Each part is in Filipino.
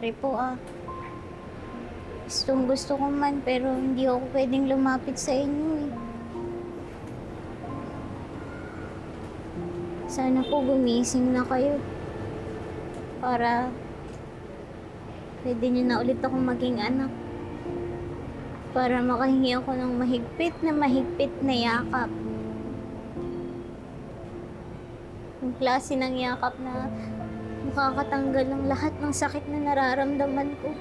Sorry po Gustong gusto ko man pero hindi ako pwedeng lumapit sa inyo eh. Sana po gumising na kayo. Para pwede niyo na ulit akong maging anak. Para makahingi ako ng mahigpit na yakap. Yung klase ng yakap na makakatanggal ng lahat ng sakit na nararamdaman ko.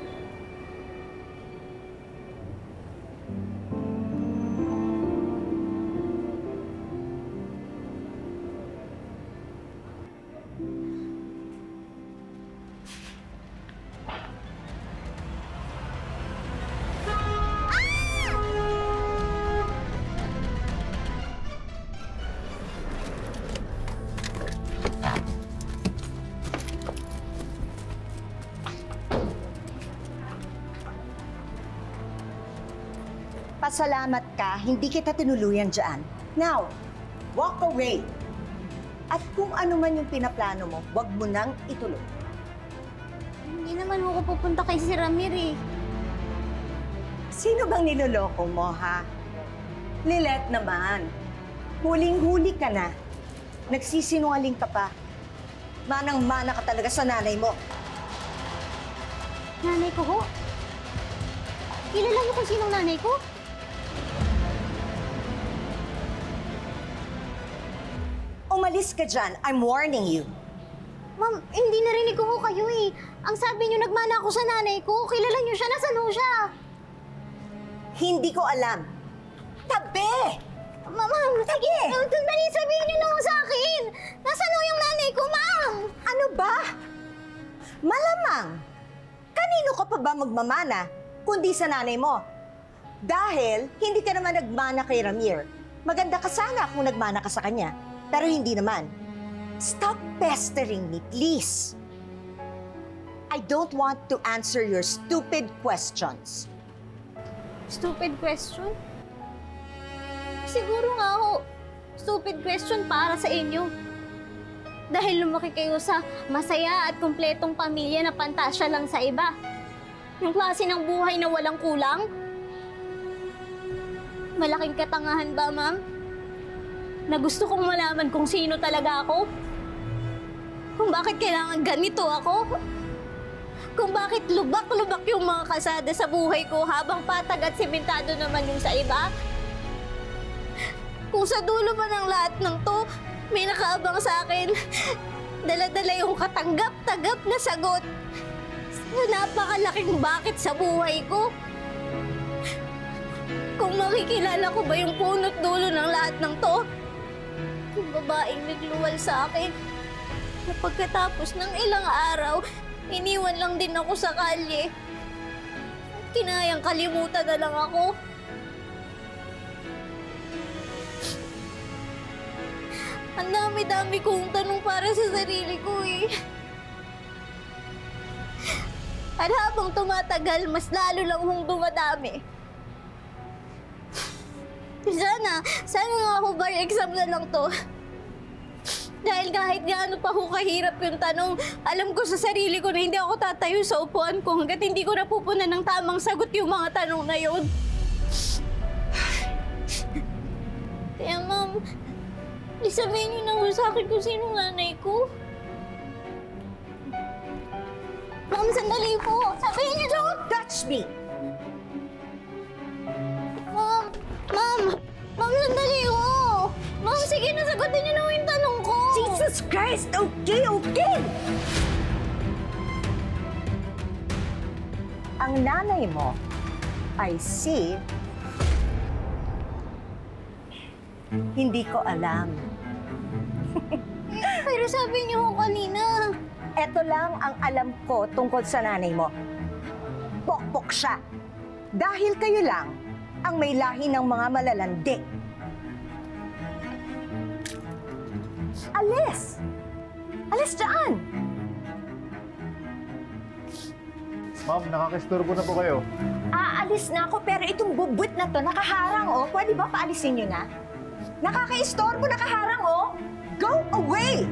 Pasalamat ka, hindi kita tinuluyan dyan. Now, walk away. At kung ano man yung pinaplano mo, wag mo nang ituloy. Hindi naman ako pupunta kay si Ramir eh. Sino bang niloloko mo, ha? Lilet naman. Huling-huli ka na. Nagsisinungaling ka pa. Manang-mana ka talaga sa nanay mo. Nanay ko ho? Kilala niyo kung sinong nanay ko? Umalis ka dyan. I'm warning you. Ma'am, hindi narinig ko ho kayo eh. Ang sabi niyo, nagmana ako sa nanay ko. Kilala niyo siya, nasaan ho siya? Hindi ko alam. Tabi! Ma'am, sige! Dali, sabihin niyo na ho sa akin! Nasaan ho yung nanay ko, ma'am? Ano ba? Malamang. Kanino ka pa ba magmamana kundi sa nanay mo? Dahil hindi ka naman nagmana kay Ramir. Maganda ka sana kung nagmana ka sa kanya. Pero hindi naman. Stop pestering me, please. I don't want to answer your stupid questions. Stupid question? Siguro nga ho, stupid question para sa inyo. Dahil lumaki kayo sa masaya at kumpletong pamilya na pantasya lang sa iba. Yung klase ng buhay na walang kulang. Malaking katangahan ba, ma'am? Na gusto kong malaman kung sino talaga ako? Kung bakit kailangan ganito ako? Kung bakit lubak-lubak yung mga kasada sa buhay ko habang patag at simentado naman yung sa iba? Kung sa dulo pa ng lahat ng to, may nakaabang sa akin, dala-dala yung katanggap-tanggap na sagot sa napakalaking bakit sa buhay ko. Kung makikilala ko ba yung punot dulo ng lahat ng to? Yung babaeng nagluwal sa akin na pagkatapos ng ilang araw, iniwan lang din ako sa kalye. At kinayang kalimutan na lang ako. Ang dami-dami kong tanong para sa sarili ko eh. At habang tumatagal, mas lalo lang hong dumadami. Sana nga ako bar exam na lang to. Dahil kahit gaano pa ho kahirap yung tanong, alam ko sa sarili ko na hindi ako tatayo sa upuan ko hanggat hindi ko napupunan ng tamang sagot yung mga tanong na yun. Kaya ma'am, sabihin niyo na ho sa akin kung sino nanay ko. Ma'am, sandali po. Sabihin niyo, don't Touch me! Ma'am, sandali ho. Ma'am, sige na, sagutin niyo na ho yung tanong ko. Jesus Christ! Okay, okay! Ang nanay mo, I see, hindi ko alam. Pero sabi niyo ho kanina. Ito lang ang alam ko tungkol sa nanay mo. Pokpok siya. Dahil kayo lang ang may lahi ng mga malalandi. Alis! Alis dyan! Ma'am, nakakisturbo na po kayo. Aalis na ako pero itong bubwit na to nakaharang oh. Pwede ba paalisin nyo na? Nakakaistorbo, nakaharang oh. Go away!